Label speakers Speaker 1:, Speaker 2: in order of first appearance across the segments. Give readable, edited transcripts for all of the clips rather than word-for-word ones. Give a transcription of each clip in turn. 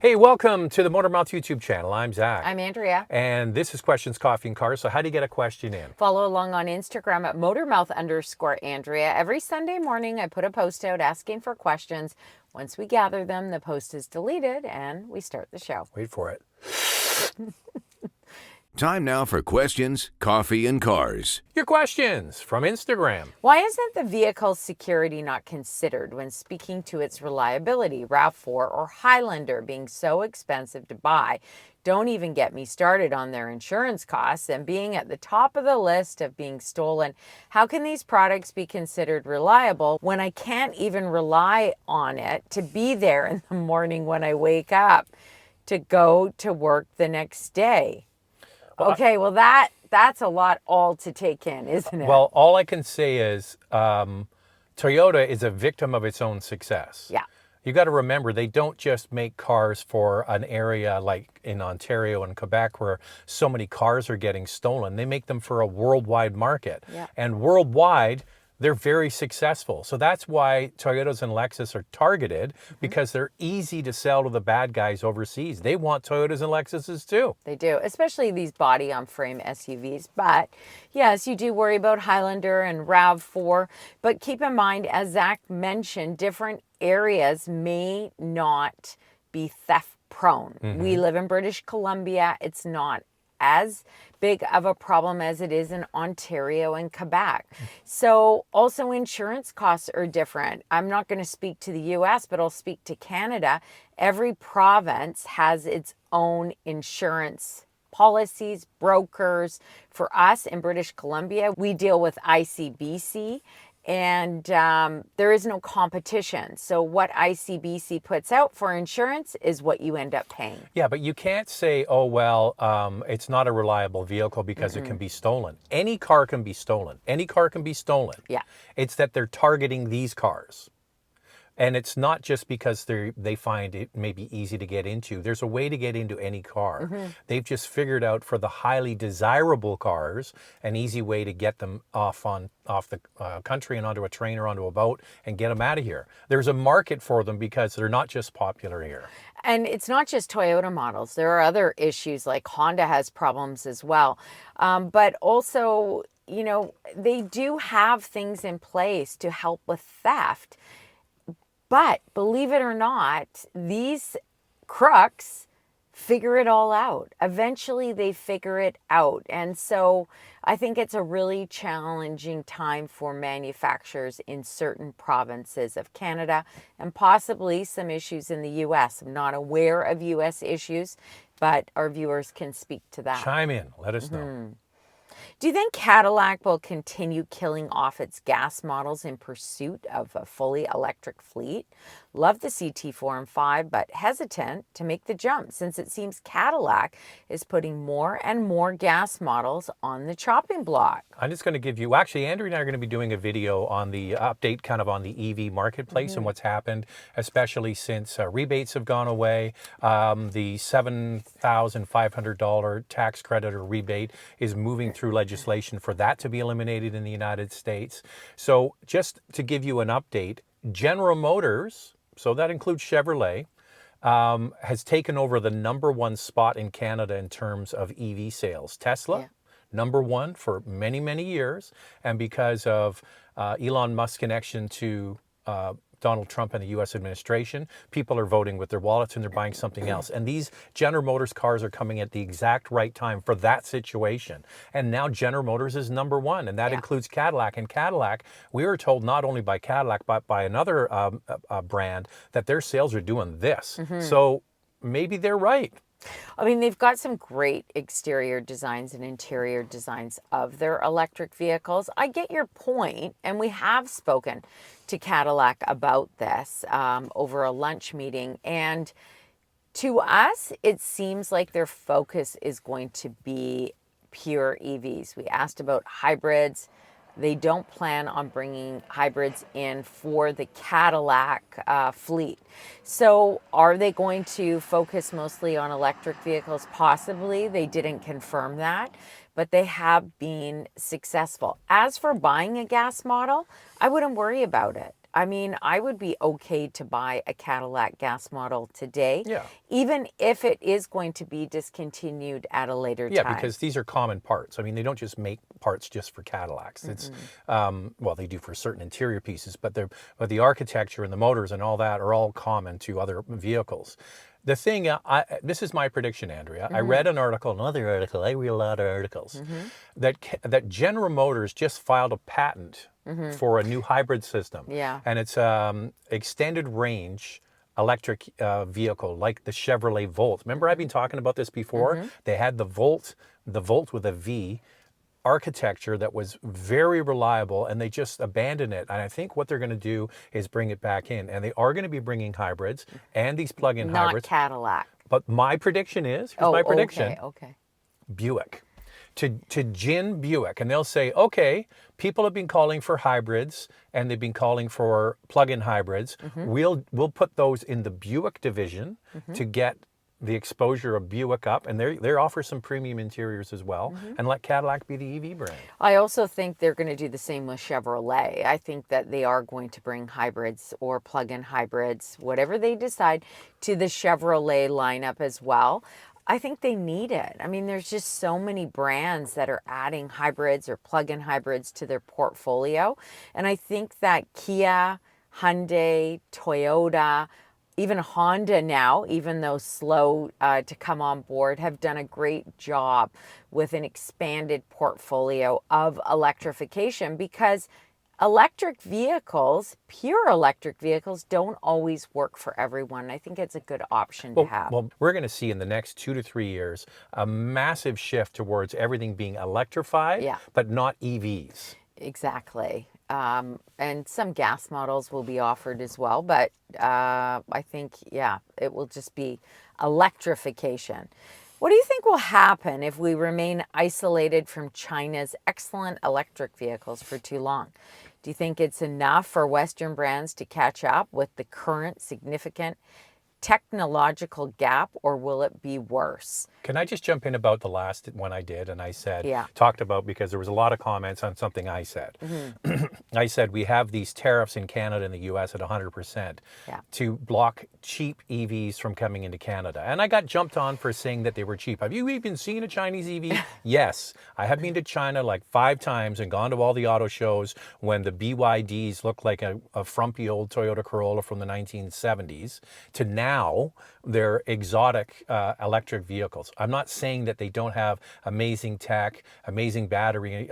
Speaker 1: Hey, welcome to the Motormouth YouTube channel. I'm Zach.
Speaker 2: I'm Andrea.
Speaker 1: And this is Questions, Coffee, and Cars. So how do you get a question in?
Speaker 2: Follow along on Instagram at motormouth_Andrea. Every Sunday morning, I put a post out asking for questions. Once we gather them, the post is deleted and we start the show.
Speaker 1: Wait for it.
Speaker 3: Time now for Questions, Coffee, and Cars.
Speaker 1: Your questions from Instagram.
Speaker 2: Why isn't the vehicle's security not considered when speaking to its reliability? RAV4 or Highlander being so expensive to buy. Don't even get me started on their insurance costs and being at the top of the list of being stolen. How can these products be considered reliable when I can't even rely on it to be there in the morning when I wake up to go to work the next day? Okay, well, that's a lot all to take in, isn't it?
Speaker 1: Well, all I can say is Toyota is a victim of its own success.
Speaker 2: Yeah.
Speaker 1: You got to remember, they don't just make cars for an area like in Ontario and Quebec where so many cars are getting stolen. They make them for a worldwide market.
Speaker 2: Yeah.
Speaker 1: And worldwide, they're very successful. So that's why Toyotas and Lexus are targeted, because they're easy to sell to the bad guys overseas. They want Toyotas and Lexuses too.
Speaker 2: They do, especially these body-on-frame SUVs. But yes, you do worry about Highlander and RAV4. But keep in mind, as Zach mentioned, different areas may not be theft prone. We live in British Columbia. It's not as big of a problem as it is in Ontario and Quebec. So also insurance costs are different. I'm not going to speak to the US, but I'll speak to Canada. Every province has its own insurance policies, brokers. For us in British Columbia, we deal with ICBC. And there is no competition. So what ICBC puts out for insurance is what you end up paying.
Speaker 1: Yeah, but you can't say, oh, well, it's not a reliable vehicle because it can be stolen. Any car can be stolen. Any car can be stolen.
Speaker 2: Yeah.
Speaker 1: It's that they're targeting these cars. And it's not just because they find it maybe easy to get into. There's a way to get into any car. They've just figured out for the highly desirable cars an easy way to get them off the country and onto a train or onto a boat and get them out of here. There's a market for them because they're not just popular here.
Speaker 2: And it's not just Toyota models. There are other issues, like Honda has problems as well. But also, you know, they do have things in place to help with theft. But believe it or not, these crooks figure it all out. Eventually they figure it out. And so I think it's a really challenging time for manufacturers in certain provinces of Canada and possibly some issues in the US. I'm not aware of US issues, but our viewers can speak to that.
Speaker 1: Chime in. Let us know.
Speaker 2: Do you think Cadillac will continue killing off its gas models in pursuit of a fully electric fleet? Love the CT4 and 5, but hesitant to make the jump since it seems Cadillac is putting more and more gas models on the chopping block.
Speaker 1: I'm just going to give you, actually, Andrew and I are going to be doing a video on the update kind of on the EV marketplace and what's happened, especially since rebates have gone away. The $7,500 tax credit or rebate is moving through legislation for that to be eliminated in the United States. So just to give you an update, General Motors, so that includes Chevrolet, has taken over the #1 spot in Canada in terms of EV sales. Tesla, #1 for many, many years. And because of Elon Musk's connection to Donald Trump and the U.S. administration, people are voting with their wallets and they're buying something else. And these General Motors cars are coming at the exact right time for that situation. And now General Motors is #1, and that includes Cadillac. And Cadillac, we were told not only by Cadillac, but by another brand that their sales are doing this. So maybe they're right.
Speaker 2: I mean, they've got some great exterior designs and interior designs of their electric vehicles. I get your point, and we have spoken to Cadillac about this over a lunch meeting. And to us, it seems like their focus is going to be pure EVs. We asked about hybrids. They don't plan on bringing hybrids in for the Cadillac fleet. So are they going to focus mostly on electric vehicles? Possibly. They didn't confirm that, but they have been successful. As for buying a gas model, I wouldn't worry about it. I mean, I would be okay to buy a Cadillac gas model today,
Speaker 1: Yeah.
Speaker 2: even if it is going to be discontinued at a later
Speaker 1: Yeah,
Speaker 2: time.
Speaker 1: because these are common parts. I mean, they don't just make parts just for Cadillacs. It's well, they do for certain interior pieces, but the architecture and the motors and all that are all common to other vehicles. The thing, this is my prediction, Andrea. I read an article, another article. I read a lot of articles that General Motors just filed a patent for a new hybrid system.
Speaker 2: Yeah.
Speaker 1: And it's extended range electric vehicle like the Chevrolet Volt. Remember, I've been talking about this before. They had the Volt with a V architecture that was very reliable, and they just abandoned it. And I think what they're going to do is bring it back in, and they are going to be bringing hybrids and these plug-in
Speaker 2: Not
Speaker 1: hybrids.
Speaker 2: Cadillac.
Speaker 1: But my prediction is, here's
Speaker 2: Oh,
Speaker 1: my prediction,
Speaker 2: okay.
Speaker 1: Buick. To gin Buick, and they'll say, okay, people have been calling for hybrids and they've been calling for plug-in hybrids. We'll put those in the Buick division to get the exposure of Buick up, and they offer some premium interiors as well, and let Cadillac be the EV brand.
Speaker 2: I also think they're going to do the same with Chevrolet. I think that they are going to bring hybrids or plug-in hybrids, whatever they decide, to the Chevrolet lineup as well. I think they need it. I mean, there's just so many brands that are adding hybrids or plug-in hybrids to their portfolio. And I think that Kia, Hyundai, Toyota, even Honda now, even though slow to come on board, have done a great job with an expanded portfolio of electrification, because electric vehicles, pure electric vehicles, don't always work for everyone. I think it's a good option to have.
Speaker 1: Well, we're going to see in the next 2 to 3 years a massive shift towards everything being electrified, but not EVs.
Speaker 2: Exactly. And some gas models will be offered as well, but I think, it will just be electrification. What do you think will happen if we remain isolated from China's excellent electric vehicles for too long? Do you think it's enough for Western brands to catch up with the current significant technological gap, or will it be worse?
Speaker 1: Can I just jump in about the last one I did? And I said,
Speaker 2: Yeah.
Speaker 1: talked about, because there was a lot of comments on something I said. I said, we have these tariffs in Canada and the US at 100% to block cheap EVs from coming into Canada. And I got jumped on for saying that they were cheap. Have you even seen a Chinese EV? Yes. I have been to China like 5 times and gone to all the auto shows when the BYDs looked like a frumpy old Toyota Corolla from the 1970s to now they're exotic electric vehicles. I'm not saying that they don't have amazing tech, amazing battery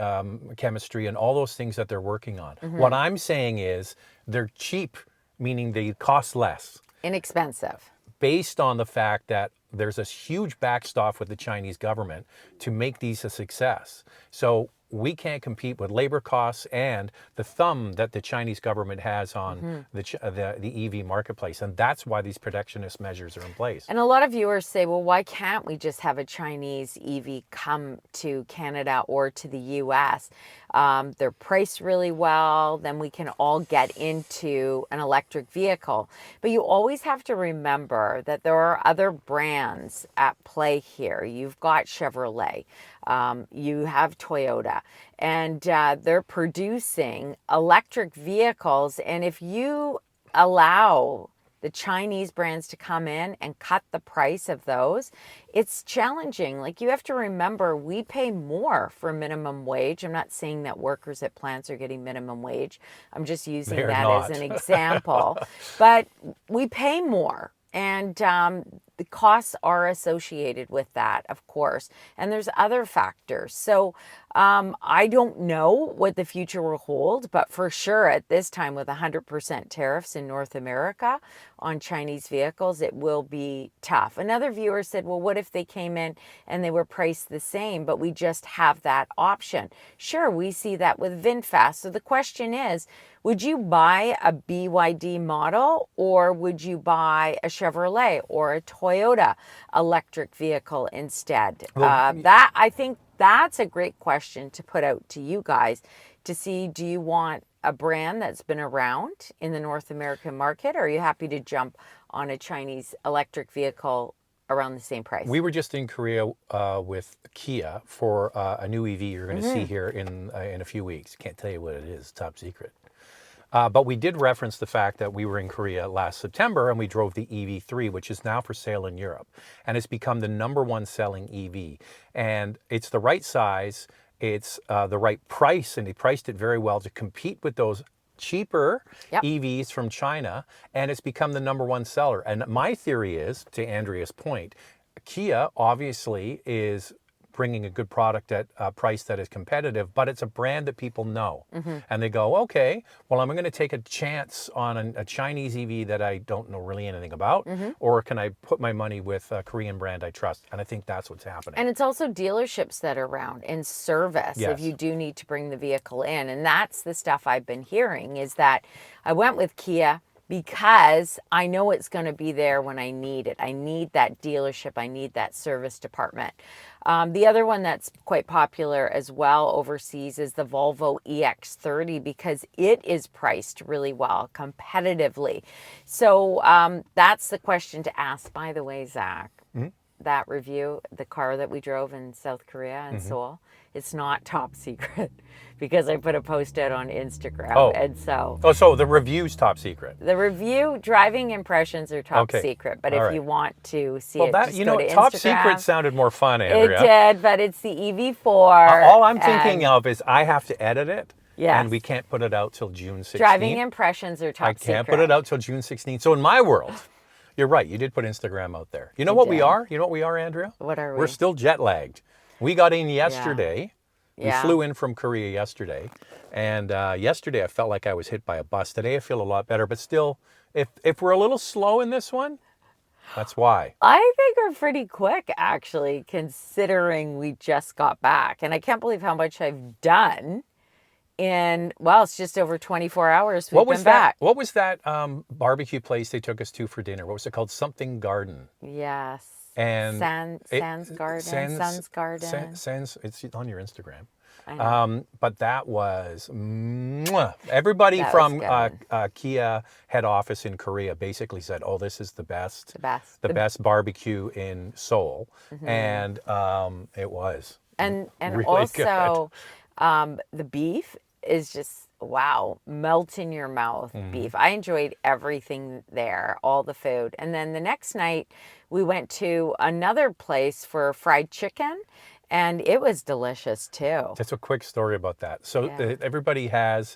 Speaker 1: chemistry, and all those things that they're working on. What I'm saying is they're cheap, meaning they cost less.
Speaker 2: Inexpensive.
Speaker 1: Based on the fact that there's this huge backstop with the Chinese government to make these a success. So we can't compete with labor costs and the thumb that the Chinese government has on the EV marketplace. And that's why these protectionist measures are in place.
Speaker 2: And a lot of viewers say, well, why can't we just have a Chinese EV come to Canada or to the US? They're priced really well, then we can all get into an electric vehicle. But you always have to remember that there are other brands at play here. You've got Chevrolet, you have Toyota, and they're producing electric vehicles. And if you allow the Chinese brands to come in and cut the price of those, it's challenging. Like, you have to remember, we pay more for minimum wage. I'm not saying that workers at plants are getting minimum wage. I'm just using
Speaker 1: They're
Speaker 2: that
Speaker 1: not.
Speaker 2: as an example. But we pay more. And the costs are associated with that, of course. And there's other factors. So I don't know what the future will hold, but for sure at this time, with 100% tariffs in North America on Chinese vehicles, it will be tough. Another viewer said, well, what if they came in and they were priced the same, but we just have that option? Sure, we see that with VinFast. So the question is, would you buy a BYD model, or would you buy a Chevrolet or a Toyota electric vehicle instead? That, I think that's a great question to put out to you guys to see, do you want a brand that's been around in the North American market, or are you happy to jump on a Chinese electric vehicle around the same price?
Speaker 1: We were just in Korea with Kia for a new EV you're going to see here in a few weeks. Can't tell you what it is, top secret. But we did reference the fact that we were in Korea last September and we drove the EV3, which is now for sale in Europe. And it's become the #1 selling EV. And it's the right size, it's the right price, and they priced it very well to compete with those cheaper
Speaker 2: Yep.
Speaker 1: EVs from China, and it's become the #1 seller. And my theory is, to Andrea's point, Kia obviously is bringing a good product at a price that is competitive, but it's a brand that people know. And they go, okay, well, I'm going to take a chance on a Chinese EV that I don't know really anything about, or can I put my money with a Korean brand I trust? And I think that's what's happening.
Speaker 2: And it's also dealerships that are around and service if
Speaker 1: Yes.
Speaker 2: you do need to bring the vehicle in. And that's the stuff I've been hearing is that I went with Kia because I know it's going to be there when I need it. I need that dealership. I need that service department. The other one that's quite popular as well overseas is the Volvo EX30 because it is priced really well, competitively. So that's the question to ask. By the way, Zach, that review, the car that we drove in South Korea and Seoul, it's not top secret because I put a post out on Instagram.
Speaker 1: Oh.
Speaker 2: And so
Speaker 1: So the review's top secret.
Speaker 2: the review driving impressions are top
Speaker 1: Okay.
Speaker 2: secret, but
Speaker 1: All
Speaker 2: if
Speaker 1: right.
Speaker 2: you want to see
Speaker 1: Well,
Speaker 2: it,
Speaker 1: that,
Speaker 2: just
Speaker 1: you
Speaker 2: go
Speaker 1: know,
Speaker 2: to
Speaker 1: top
Speaker 2: Instagram.
Speaker 1: secret sounded more fun,
Speaker 2: It
Speaker 1: Andrea.
Speaker 2: did, but it's the EV4.
Speaker 1: All I'm thinking
Speaker 2: and
Speaker 1: of is I have to edit it,
Speaker 2: Yes.
Speaker 1: and we can't put it out till June 16th.
Speaker 2: driving impressions are top
Speaker 1: I can't
Speaker 2: secret.
Speaker 1: put it out till June 16th. So in my world, you're right. You did put Instagram out there. You know
Speaker 2: I
Speaker 1: what we
Speaker 2: did.
Speaker 1: are? You know what we are, Andrea?
Speaker 2: What are
Speaker 1: We're
Speaker 2: we?
Speaker 1: still jet lagged. We got in yesterday.
Speaker 2: Yeah.
Speaker 1: We flew in from Korea yesterday. And yesterday I felt like I was hit by a bus. Today I feel a lot better. But still, if we're a little slow in this one, that's why.
Speaker 2: I think we're pretty quick, actually, considering we just got back. And I can't believe how much I've done in, well, it's just over 24 hours we've been back.
Speaker 1: What was that barbecue place they took us to for dinner? What was it called? Something Garden.
Speaker 2: Yes.
Speaker 1: And
Speaker 2: Sands Garden. Sun's Garden.
Speaker 1: Sands, it's on your Instagram.
Speaker 2: I know.
Speaker 1: But that was mwah. Everybody
Speaker 2: That
Speaker 1: from
Speaker 2: was
Speaker 1: Kia head office in Korea basically said, "Oh, this is the best,
Speaker 2: The best.
Speaker 1: best barbecue in Seoul," and it was.
Speaker 2: And
Speaker 1: really
Speaker 2: also the beef is just wow, melt in your mouth beef. I enjoyed everything there, all the food. And then the next night we went to another place for fried chicken and it was delicious too.
Speaker 1: Just a quick story about that. So
Speaker 2: Yeah.
Speaker 1: everybody has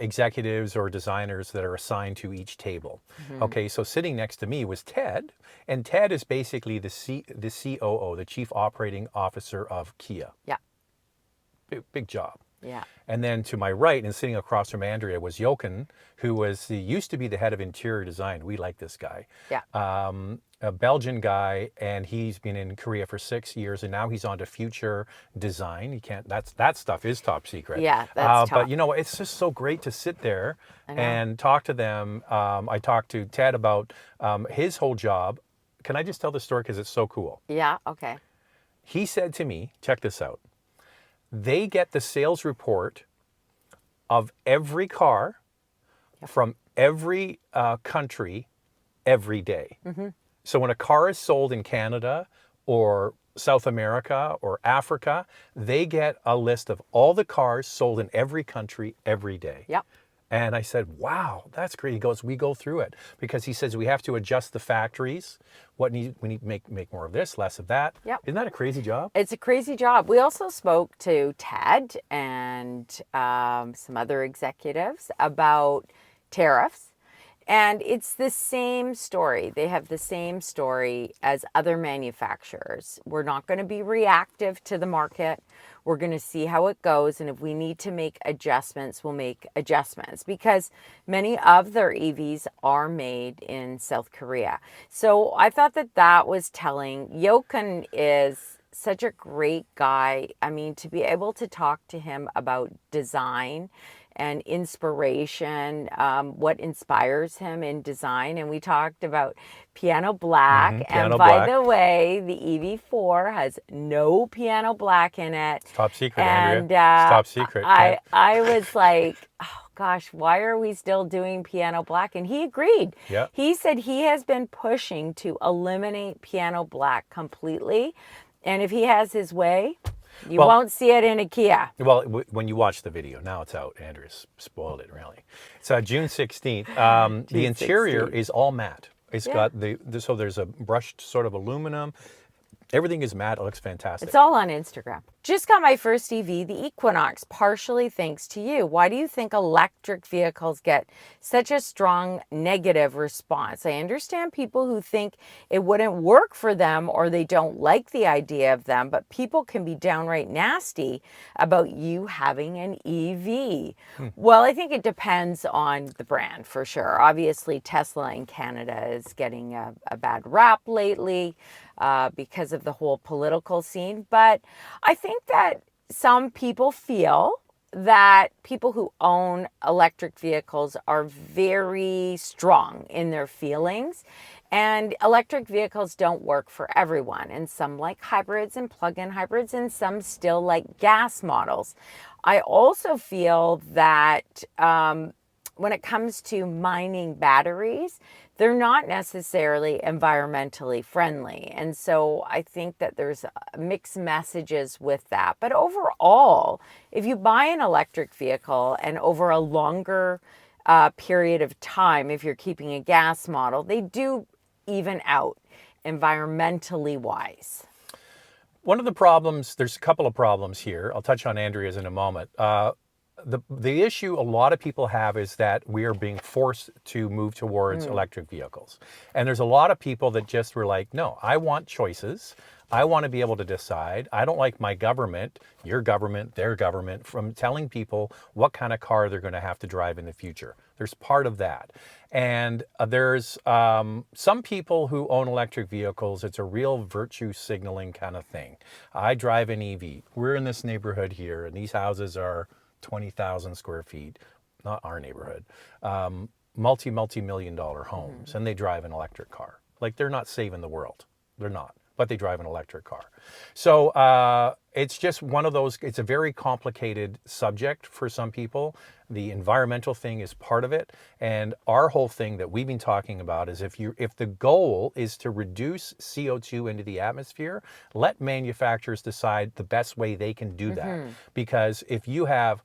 Speaker 1: executives or designers that are assigned to each table. Okay, so sitting next to me was Ted, and Ted is basically the COO, the Chief Operating Officer of Kia.
Speaker 2: Yeah.
Speaker 1: Big job.
Speaker 2: Yeah.
Speaker 1: And then to my right and sitting across from Andrea was Jochen, who used to be the head of interior design. We like this guy.
Speaker 2: Yeah.
Speaker 1: A Belgian guy, and he's been in Korea for 6 years, and now he's on to future design. You can't. That stuff is top secret.
Speaker 2: Yeah, that's top.
Speaker 1: But you know, it's just so great to sit there
Speaker 2: I know.
Speaker 1: and talk to them. I talked to Ted about his whole job. Can I just tell the story because it's so cool?
Speaker 2: Yeah. Okay.
Speaker 1: He said to me, check this out. They get the sales report of every car from every country every day. So when a car is sold in Canada or South America or Africa, they get a list of all the cars sold in every country every day.
Speaker 2: Yep.
Speaker 1: And I said, wow, that's great. He goes, we go through it because he says we have to adjust the factories. We need to make more of this, less of that.
Speaker 2: Yep.
Speaker 1: Isn't that a crazy job?
Speaker 2: It's a crazy job. We also spoke to Ted and some other executives about tariffs. And it's the same story. They have the same story as other manufacturers. We're not going to be reactive to the market. We're going to see how it goes. And if we need to make adjustments, we'll make adjustments because many of their EVs are made in South Korea. So I thought that was telling. Jochen is such a great guy. I mean, to be able to talk to him about design and inspiration, what inspires him in design. And we talked about piano black.
Speaker 1: Piano
Speaker 2: and by
Speaker 1: black.
Speaker 2: the way, the EV4 has no piano black in it.
Speaker 1: It's top secret,
Speaker 2: And
Speaker 1: Andrea. It's top secret.
Speaker 2: I was like, oh gosh, why are we still doing piano black? And he agreed.
Speaker 1: Yeah.
Speaker 2: He said he has been pushing to eliminate piano black completely. And if he has his way, You won't see it in a Kia.
Speaker 1: Well, when you watch the video, now it's out. Andrew's spoiled it, really. It's June 16th. The interior
Speaker 2: 16th.
Speaker 1: is all matte. It's
Speaker 2: Yeah.
Speaker 1: got so there's a brushed sort of aluminum. Everything is matte. It looks fantastic.
Speaker 2: It's all on Instagram. Just got my first EV, the Equinox, partially thanks to you. Why do you think electric vehicles get such a strong negative response? I understand people who think it wouldn't work for them or they don't like the idea of them, but people can be downright nasty about you having an EV. Well, I think it depends on the brand for sure. Obviously, Tesla in Canada is getting a bad rap lately because of the whole political scene. But I think that some people feel that people who own electric vehicles are very strong in their feelings. And electric vehicles don't work for everyone. And some like hybrids and plug-in hybrids, and some still like gas models. I also feel that when it comes to mining batteries, they're not necessarily environmentally friendly. And so I think that there's mixed messages with that. But overall, if you buy an electric vehicle and over a longer period of time, if you're keeping a gas model, they do even out environmentally wise.
Speaker 1: One of the problems, there's a couple of problems here. I'll touch on Andrea's in a moment. The issue a lot of people have is that we are being forced to move towards electric vehicles. And there's a lot of people that just were like, no, I want choices. I want to be able to decide. I don't like my government, your government, their government, from telling people what kind of car they're going to have to drive in the future. There's part of that. And there's some people who own electric vehicles. It's a real virtue signaling kind of thing. I drive an EV. We're in this neighborhood here, and these houses are 20,000 square feet, not our neighborhood, multi-million dollar homes, and they drive an electric car. Like, they're not saving the world. They're not, but they drive an electric car. So it's just one of those, it's a very complicated subject for some people. The environmental thing is part of it. And our whole thing that we've been talking about is if the goal is to reduce CO2 into the atmosphere, let manufacturers decide the best way they can do that. Because if you have,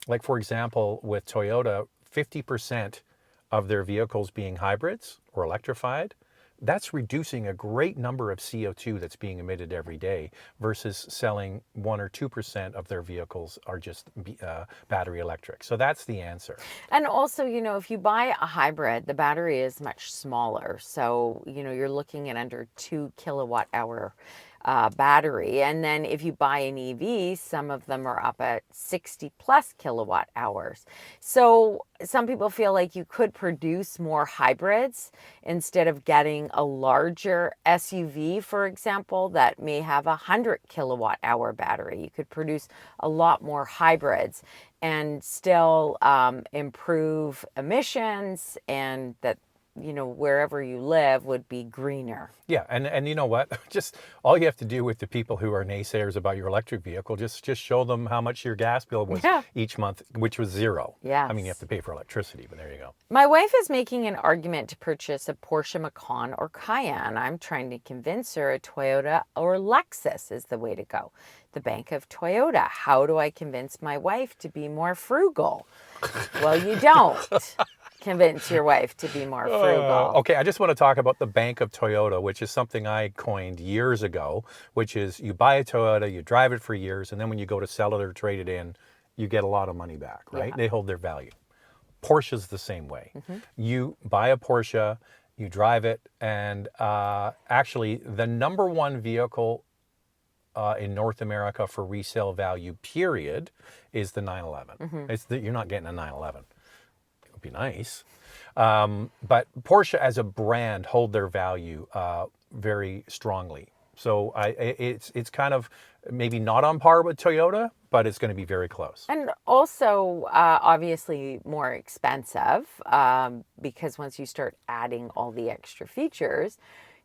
Speaker 1: like, for example, with Toyota, 50% of their vehicles being hybrids or electrified, that's reducing a great number of CO2 that's being emitted every day versus selling 1 or 2% of their vehicles are just battery electric. So that's the answer.
Speaker 2: And also, if you buy a hybrid, the battery is much smaller. So, you're looking at under 2 kilowatt hour battery. And then if you buy an EV, some of them are up at 60 plus kilowatt hours. So some people feel like you could produce more hybrids instead of getting a larger SUV, for example, that may have 100 kilowatt hour battery. You could produce a lot more hybrids and still improve emissions, and that wherever you live would be greener.
Speaker 1: Yeah, and you know what? Just all you have to do with the people who are naysayers about your electric vehicle, just show them how much your gas bill was each month, which was zero.
Speaker 2: Yes.
Speaker 1: I mean, you have to pay for electricity, but there you go.
Speaker 2: My wife is making an argument to purchase a Porsche Macan or Cayenne. I'm trying to convince her a Toyota or Lexus is the way to go. The Bank of Toyota. How do I convince my wife to be more frugal? Well, you don't. Convince your wife to be more frugal.
Speaker 1: Okay, I just want to talk about the Bank of Toyota, which is something I coined years ago, which is you buy a Toyota, you drive it for years, and then when you go to sell it or trade it in, you get a lot of money back, right?
Speaker 2: Yeah.
Speaker 1: They hold their value. Porsche's the same way. You buy a Porsche, you drive it, and actually the number one vehicle in North America for resale value, period, is the 911. You're not getting a 911. Be nice, but Porsche as a brand hold their value very strongly. So it's kind of maybe not on par with Toyota, but it's going to be very close.
Speaker 2: And also, obviously, more expensive because once you start adding all the extra features,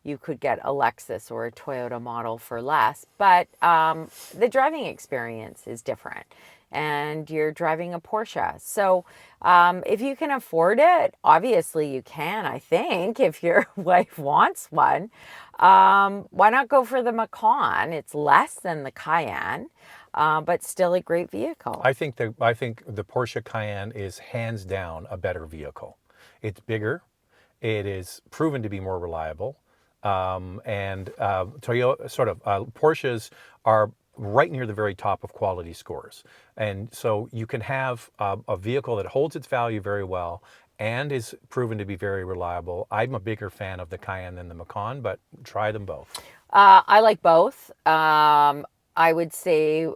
Speaker 2: you could get a Lexus or a Toyota model for less. But the driving experience is different. and you're driving a Porsche. So if you can afford it, obviously you can, I think, if your wife wants one. Why not go for the Macan? It's less than the Cayenne, but still a great vehicle.
Speaker 1: I think the Porsche Cayenne is hands down a better vehicle. It's bigger. It is proven to be more reliable. And Porsches are right near the very top of quality scores. And so you can have a vehicle that holds its value very well and is proven to be very reliable. I'm a bigger fan of the Cayenne than the Macan, but try them both.
Speaker 2: I like both. I would say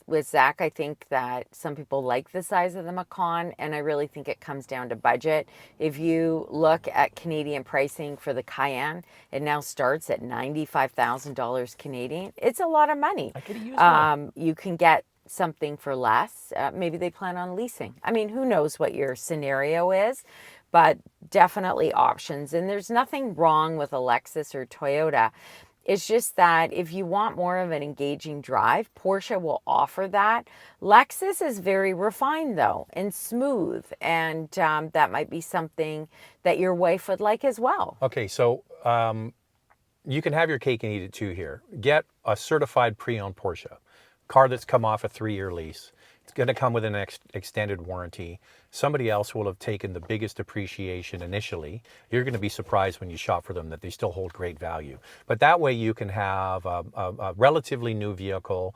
Speaker 2: with Zach, I think that some people like the size of the Macan, and I really think it comes down to budget. If you look at Canadian pricing for the Cayenne, it now starts at $95,000 Canadian. It's a lot of money.
Speaker 1: I could use more.
Speaker 2: You can get something for less. Maybe they plan on leasing. I mean, who knows what your scenario is, but definitely options. And there's nothing wrong with a Lexus or Toyota. It's just that if you want more of an engaging drive, Porsche will offer that. Lexus is very refined though and smooth, and that might be something that your wife would like as well.
Speaker 1: Okay, so you can have your cake and eat it too here. Get a certified pre-owned Porsche, car that's come off a 3-year lease. It's going to come with an extended warranty. Somebody else will have taken the biggest appreciation initially. You're going to be surprised when you shop for them that they still hold great value. But that way you can have a relatively new vehicle,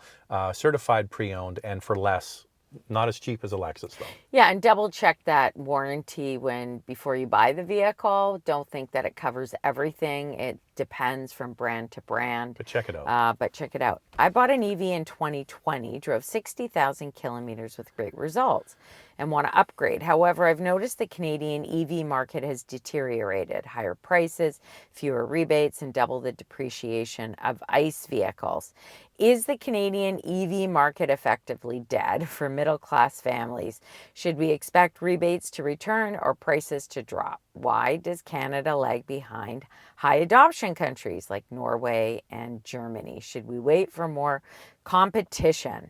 Speaker 1: certified pre-owned, and for less. Not as cheap as a Lexus though.
Speaker 2: Yeah, and double check that warranty before you buy the vehicle. Don't think that it covers everything. It depends from brand to brand.
Speaker 1: But check it out.
Speaker 2: I bought an EV in 2020, drove 60,000 kilometers with great results, and want to upgrade. However, I've noticed the Canadian EV market has deteriorated. Higher prices, fewer rebates, and double the depreciation of ICE vehicles. Is the Canadian EV market effectively dead for middle-class families? Should we expect rebates to return or prices to drop? Why does Canada lag behind high adoption countries like Norway and Germany? Should we wait for more competition?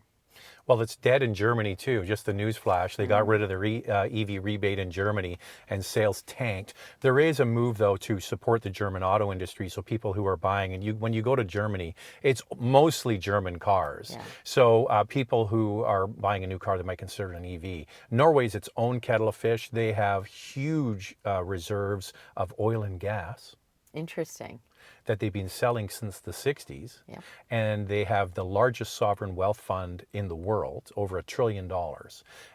Speaker 1: Well, it's dead in Germany too. Just the news flash. They got rid of the EV rebate in Germany and sales tanked. There is a move though to support the German auto industry. So people who are buying, and when you go to Germany, it's mostly German cars.
Speaker 2: Yeah.
Speaker 1: So people who are buying a new car, they might consider it an EV. Norway's its own kettle of fish. They have huge reserves of oil and gas.
Speaker 2: Interesting.
Speaker 1: That they've been selling since the 60s.
Speaker 2: Yeah.
Speaker 1: And they have the largest sovereign wealth fund in the world, over $1 trillion.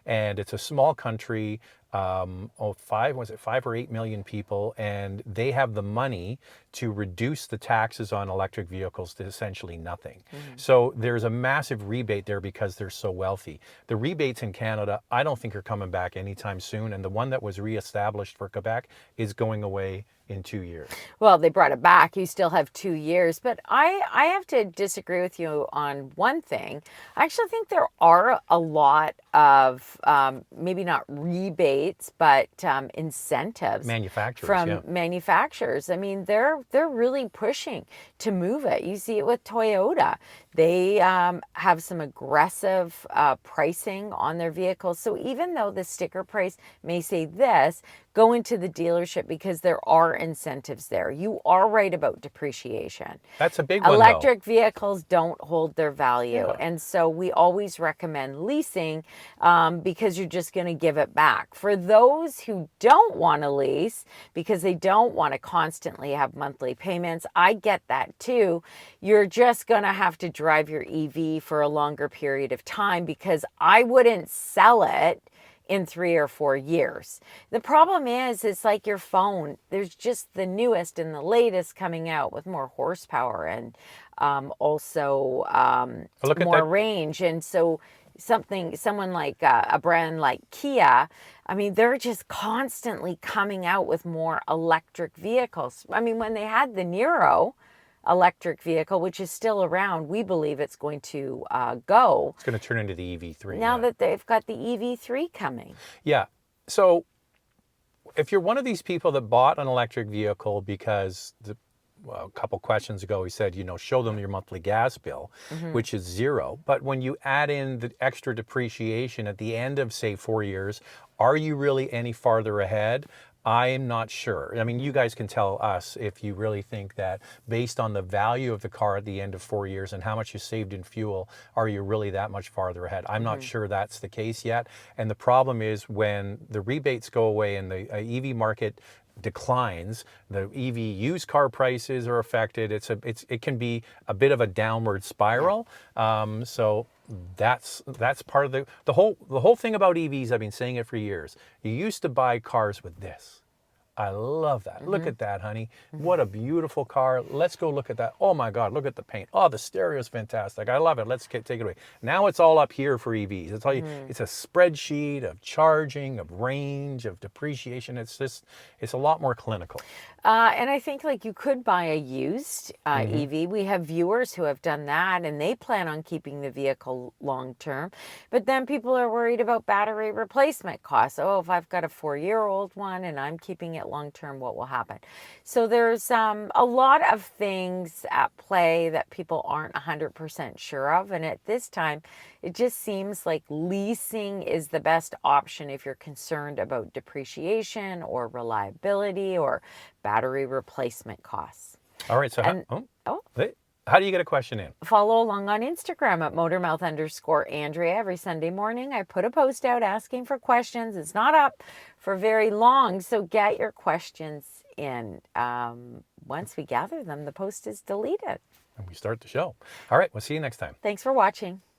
Speaker 1: And it's a small country, 5 or 8 million people, and they have the money to reduce the taxes on electric vehicles to essentially nothing. So there's a massive rebate there because they're so wealthy. The rebates in Canada, I don't think are coming back anytime soon, and the one that was reestablished for Quebec is going away in 2 years.
Speaker 2: Well, they brought it back. You still have 2 years, but I have to disagree with you on one thing. I actually think there are a lot of maybe not rebates, but incentives
Speaker 1: Manufacturers,
Speaker 2: manufacturers. I mean, they're really pushing to move it. You see it with Toyota. They have some aggressive pricing on their vehicles. So even though the sticker price may say this, go into the dealership because there are incentives there. You are right about depreciation.
Speaker 1: That's a big one,
Speaker 2: Electric vehicles don't hold their value.
Speaker 1: Yeah.
Speaker 2: And so we always recommend leasing because you're just going to give it back. For those who don't want to lease because they don't want to constantly have monthly payments, I get that too. You're just going to have to drive your EV for a longer period of time because I wouldn't sell it in 3 or 4 years. The problem is, it's like your phone. There's just the newest and the latest coming out with more horsepower and also more range. And so someone like a brand like Kia, I mean, they're just constantly coming out with more electric vehicles. I mean, when they had the Niro electric vehicle, which is still around, we believe it's going to go.
Speaker 1: It's going to turn into the EV3.
Speaker 2: Now that they've got the EV3 coming.
Speaker 1: Yeah. So if you're one of these people that bought an electric vehicle because a couple questions ago, he said, show them your monthly gas bill, which is zero. But when you add in the extra depreciation at the end of, say, 4 years, are you really any farther ahead? I'm not sure. I mean, you guys can tell us if you really think that based on the value of the car at the end of 4 years and how much you saved in fuel, are you really that much farther ahead? I'm not sure that's the case yet. And the problem is when the rebates go away and the EV market declines, the EV used car prices are affected. It can be a bit of a downward spiral. So that's part of the whole thing about EVs. I've been saying it for years. You used to buy cars with this. I love that. Look at that, honey. What a beautiful car. Let's go look at that. Oh my God, look at the paint. Oh, the stereo is fantastic. I love it. Let's take it away. Now it's all up here for EVs. It's all it's a spreadsheet of charging, of range, of depreciation. It's a lot more clinical.
Speaker 2: And I think like you could buy a used EV. We have viewers who have done that and they plan on keeping the vehicle long term. But then people are worried about battery replacement costs. Oh, if I've got a 4-year-old one and I'm keeping it long term, what will happen? So there's a lot of things at play that people aren't 100% sure of. And at this time, it just seems like leasing is the best option if you're concerned about depreciation or reliability or battery replacement costs.
Speaker 1: All right. So how do you get a question in?
Speaker 2: Follow along on Instagram at motormouth_Andrea. Every Sunday morning, I put a post out asking for questions. It's not up for very long, so get your questions in. Once we gather them, the post is deleted.
Speaker 1: And we start the show. All right. We'll see you next time.
Speaker 2: Thanks for watching.